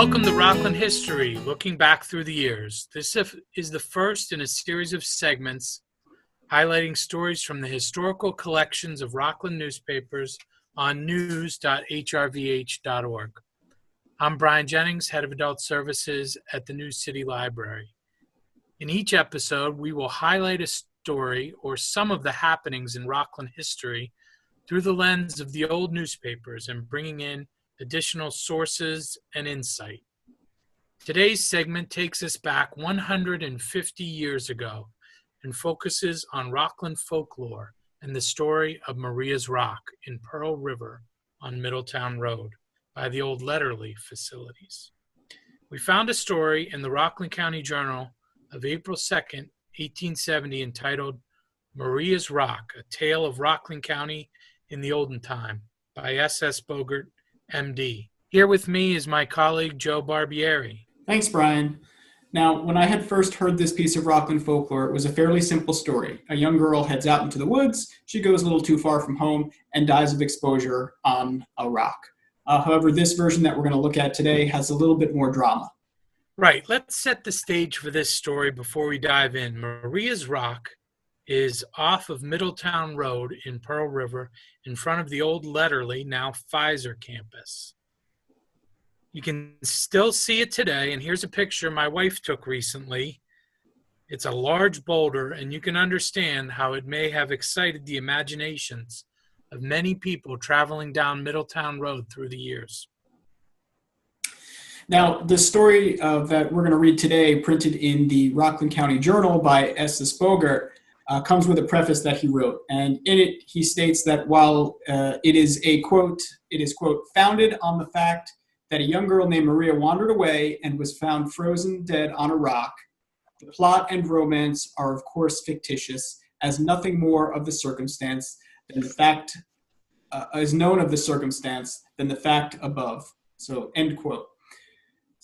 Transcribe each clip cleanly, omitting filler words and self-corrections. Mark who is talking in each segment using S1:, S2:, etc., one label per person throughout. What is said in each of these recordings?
S1: Welcome to Rockland History, looking back through the years. This is the first in a series of segments highlighting stories from the historical collections of Rockland newspapers on news.hrvh.org. I'm Brian Jennings, Head of Adult Services at the New City Library. In each episode, we will highlight a story or some of the happenings in Rockland history through the lens of the old newspapers and bringing in additional sources and insight. Today's segment takes us back 150 years ago and focuses on Rockland folklore and the story of Maria's Rock in Pearl River on Middletown Road by the old Letterly facilities. We found a story in the Rockland County Journal of April 2nd, 1870, entitled Maria's Rock, A Tale of Rockland County in the Olden Time by S.S. Bogert, M.D. Here with me is my colleague, Joe Barbieri.
S2: Thanks, Brian. Now, when I had first heard this piece of Rockland folklore, it was a fairly simple story. A young girl heads out into the woods, she goes a little too far from home, and dies of exposure on a rock. However, this version that we're going to look at today has a little bit more drama.
S1: Right, let's set the stage for this story before we dive in. Maria's Rock is off of Middletown Road in Pearl River in front of the old Letterly, now Pfizer campus. You can still see it today, and here's a picture my wife took recently. It's a large boulder, and you can understand how it may have excited the imaginations of many people traveling down Middletown Road through the years.
S2: Now, the story that we're going to read today, printed in the Rockland County Journal by S.S. Bogert, comes with a preface that he wrote. And in it, he states that while it is quote, founded on the fact that a young girl named Maria wandered away and was found frozen dead on a rock, the plot and romance are, of course, fictitious, as nothing more of the circumstance than the fact is known of the circumstance than the fact above. So, end quote.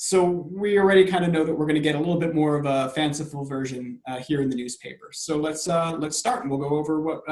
S2: So we already kind of know that we're going to get a little bit more of a fanciful version here in the newspaper. So let's start, and we'll go over what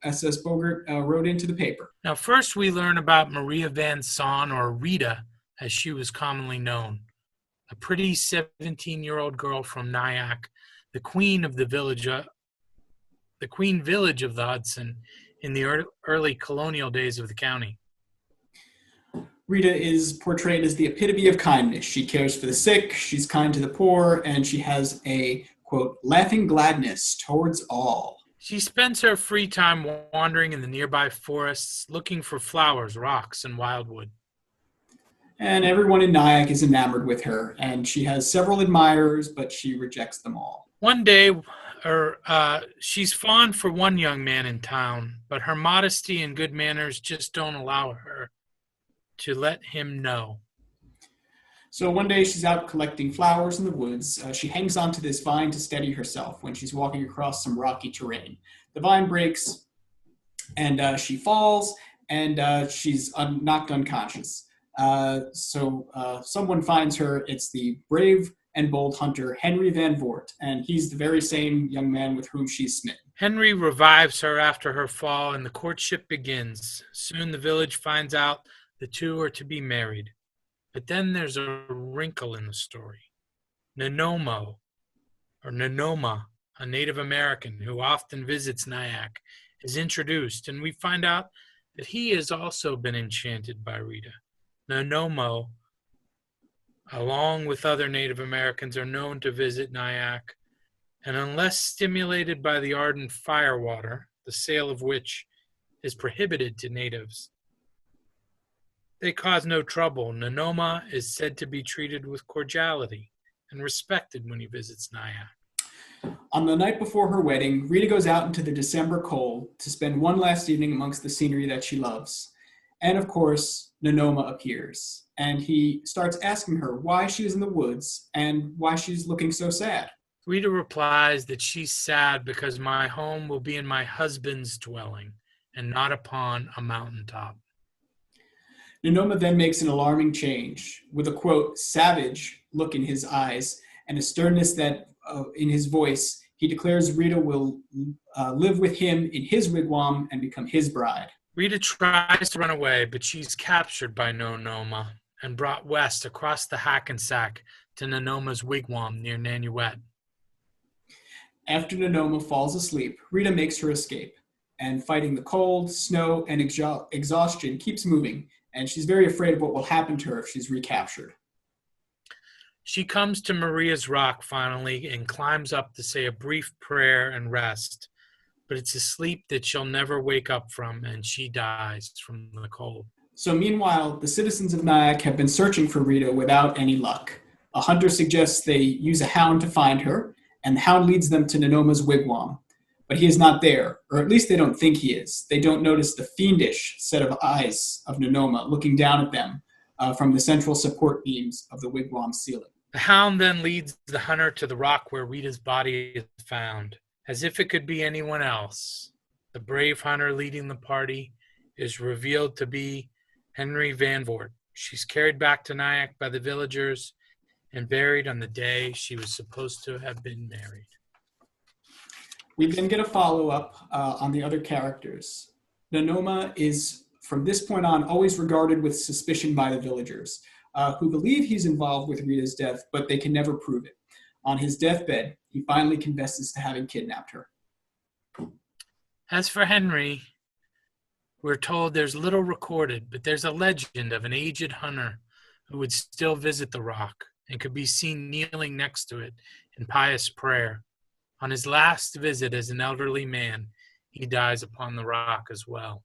S2: S.S. Bogert wrote into the paper.
S1: Now, first we learn about Maria Van Son, or Rita, as she was commonly known, a pretty 17-year-old girl from Nyack, the queen village of the Hudson in the early colonial days of the county.
S2: Rita is portrayed as the epitome of kindness. She cares for the sick, she's kind to the poor, and she has a, quote, laughing gladness towards all.
S1: She spends her free time wandering in the nearby forests, looking for flowers, rocks, and wildwood.
S2: And everyone in Nyack is enamored with her, and she has several admirers, but she rejects them all.
S1: One day, she's fond for one young man in town, but her modesty and good manners just don't allow her to let him know.
S2: So one day she's out collecting flowers in the woods. She hangs onto this vine to steady herself when she's walking across some rocky terrain. The vine breaks, and she falls, and she's knocked unconscious. So someone finds her. It's the brave and bold hunter, Henry Van Voort, and he's the very same young man with whom she's smitten.
S1: Henry revives her after her fall, and the courtship begins. Soon the village finds out the two are to be married. But then there's a wrinkle in the story. Nonoma, a Native American who often visits Nyack, is introduced, and we find out that he has also been enchanted by Rita. Nonoma, along with other Native Americans, are known to visit Nyack, and unless stimulated by the ardent firewater, the sale of which is prohibited to natives, they cause no trouble. Nonoma is said to be treated with cordiality and respected when he visits Nyack.
S2: On the night before her wedding, Rita goes out into the December cold to spend one last evening amongst the scenery that she loves. And of course, Nonoma appears, and he starts asking her why she's in the woods and why she's looking so sad.
S1: Rita replies that she's sad because my home will be in my husband's dwelling and not upon a mountaintop.
S2: Nonoma then makes an alarming change, with a, quote, savage look in his eyes and a sternness that in his voice. He declares Rita will live with him in his wigwam and become his bride.
S1: Rita tries to run away, but she's captured by Nonoma and brought west across the Hackensack to Nanoma's wigwam near Nanuet.
S2: After Nanoma falls asleep, Rita makes her escape, and fighting the cold, snow, and exhaustion keeps moving, and she's very afraid of what will happen to her if she's recaptured.
S1: She comes to Maria's rock finally and climbs up to say a brief prayer and rest, but it's a sleep that she'll never wake up from, and she dies from the cold.
S2: So meanwhile, the citizens of Nyack have been searching for Rita without any luck. A hunter suggests they use a hound to find her, and the hound leads them to Nanoma's wigwam. But he is not there, or at least they don't think he is. They don't notice the fiendish set of eyes of Nanoma looking down at them from the central support beams of the wigwam ceiling.
S1: The hound then leads the hunter to the rock where Rita's body is found. As if it could be anyone else, the brave hunter leading the party is revealed to be Henry Van Voort. She's carried back to Nyack by the villagers and buried on the day she was supposed to have been married.
S2: We then get a follow-up on the other characters. Nanoma is, from this point on, always regarded with suspicion by the villagers, who believe he's involved with Rita's death, but they can never prove it. On his deathbed, he finally confesses to having kidnapped her.
S1: As for Henry, we're told there's little recorded, but there's a legend of an aged hunter who would still visit the rock and could be seen kneeling next to it in pious prayer. On his last visit as an elderly man, he dies upon the rock as well.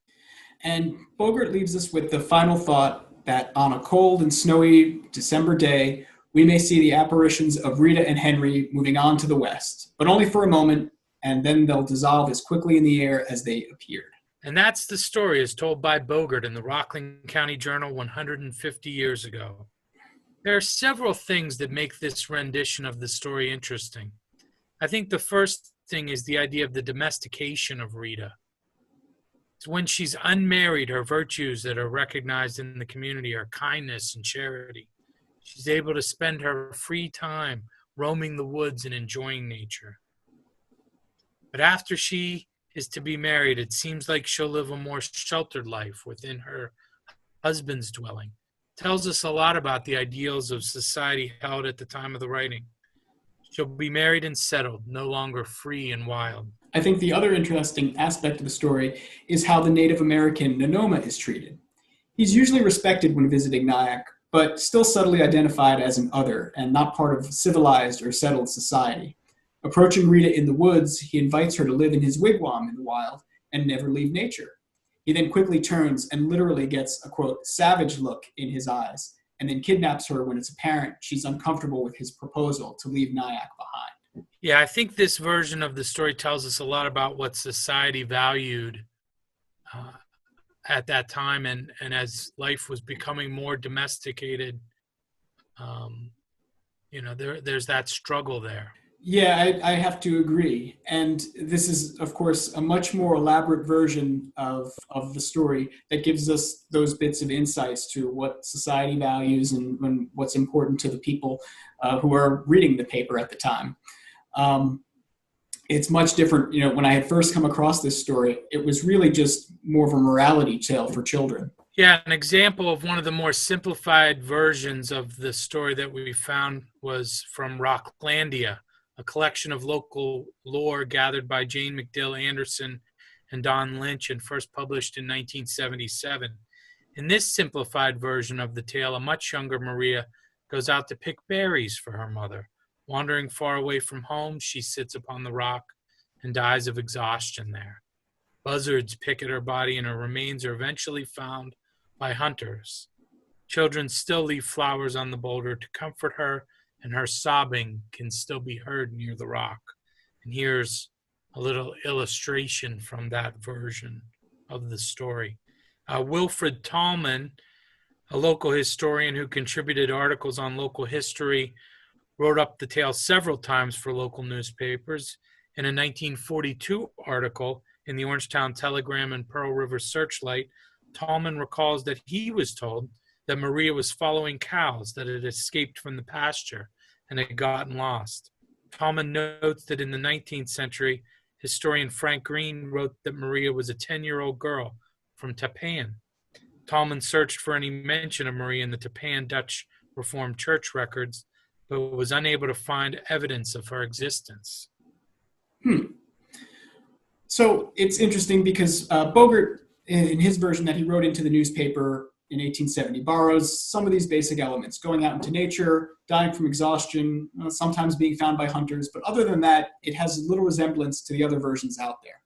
S2: And Bogart leaves us with the final thought that on a cold and snowy December day, we may see the apparitions of Rita and Henry moving on to the west, but only for a moment, and then they'll dissolve as quickly in the air as they appeared.
S1: And that's the story as told by Bogart in the Rockland County Journal 150 years ago. There are several things that make this rendition of the story interesting. I think the first thing is the idea of the domestication of Rita. It's when she's unmarried, her virtues that are recognized in the community are kindness and charity. She's able to spend her free time roaming the woods and enjoying nature. But after she is to be married, it seems like she'll live a more sheltered life within her husband's dwelling. It tells us a lot about the ideals of society held at the time of the writing. She'll be married and settled, no longer free and wild.
S2: I think the other interesting aspect of the story is how the Native American Nanoma is treated. He's usually respected when visiting Nyack, but still subtly identified as an other and not part of civilized or settled society. Approaching Rita in the woods, he invites her to live in his wigwam in the wild and never leave nature. He then quickly turns and literally gets a, quote, savage look in his eyes, and then kidnaps her when it's apparent she's uncomfortable with his proposal to leave Nyack behind.
S1: Yeah, I think this version of the story tells us a lot about what society valued at that time, and as life was becoming more domesticated, there's that struggle there.
S2: Yeah, I have to agree. And this is, of course, a much more elaborate version of the story that gives us those bits of insights to what society values and what's important to the people who are reading the paper at the time. It's much different. When I had first come across this story, it was really just more of a morality tale for children.
S1: Yeah, an example of one of the more simplified versions of the story that we found was from Rocklandia, a collection of local lore gathered by Jane McDill Anderson and Don Lynch and first published in 1977. In this simplified version of the tale, a much younger Maria goes out to pick berries for her mother. Wandering far away from home, she sits upon the rock and dies of exhaustion there. Buzzards pick at her body and her remains are eventually found by hunters. Children still leave flowers on the boulder to comfort her, and her sobbing can still be heard near the rock. And here's a little illustration from that version of the story. Wilfred Tallman, a local historian who contributed articles on local history, wrote up the tale several times for local newspapers. In a 1942 article in the Orangetown Telegram and Pearl River Searchlight, Tallman recalls that he was told that Maria was following cows that had escaped from the pasture and had gotten lost. Tallman notes that in the 19th century, historian Frank Green wrote that Maria was a 10-year-old girl from Tapan. Tallman searched for any mention of Maria in the Tapan Dutch Reformed Church records, but was unable to find evidence of her existence.
S2: So it's interesting because Bogert, in his version that he wrote into the newspaper in 1870, borrows some of these basic elements: going out into nature, dying from exhaustion, sometimes being found by hunters. But other than that, it has little resemblance to the other versions out there.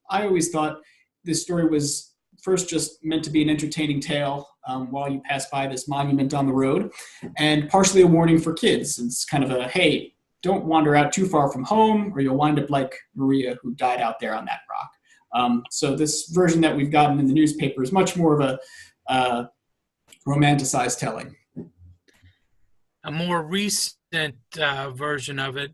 S2: I always thought this story was first just meant to be an entertaining tale while you pass by this monument on the road, and partially a warning for kids. It's kind of a, hey, don't wander out too far from home or you'll wind up like Maria, who died out there on that rock. So this version that we've gotten in the newspaper is much more of a romanticized telling.
S1: A more recent version of it,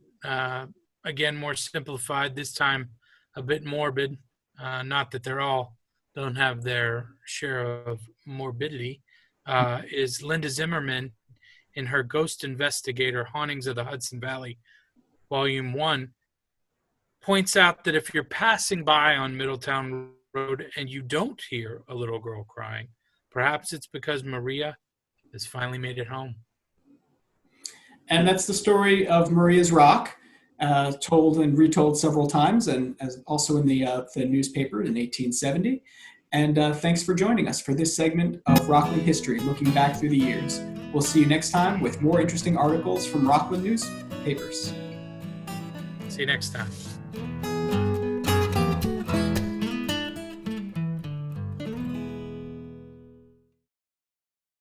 S1: again, more simplified, this time a bit morbid. Not that they're all don't have their share of morbidity, is Linda Zimmerman in her Ghost Investigator, Hauntings of the Hudson Valley, Volume 1, points out that if you're passing by on Middletown Road and you don't hear a little girl crying, perhaps it's because Maria has finally made it home.
S2: And that's the story of Maria's Rock, told and retold several times, and as also in the newspaper in 1870. And thanks for joining us for this segment of Rockland History, looking back through the years. We'll see you next time with more interesting articles from Rockland newspapers.
S1: See you next time.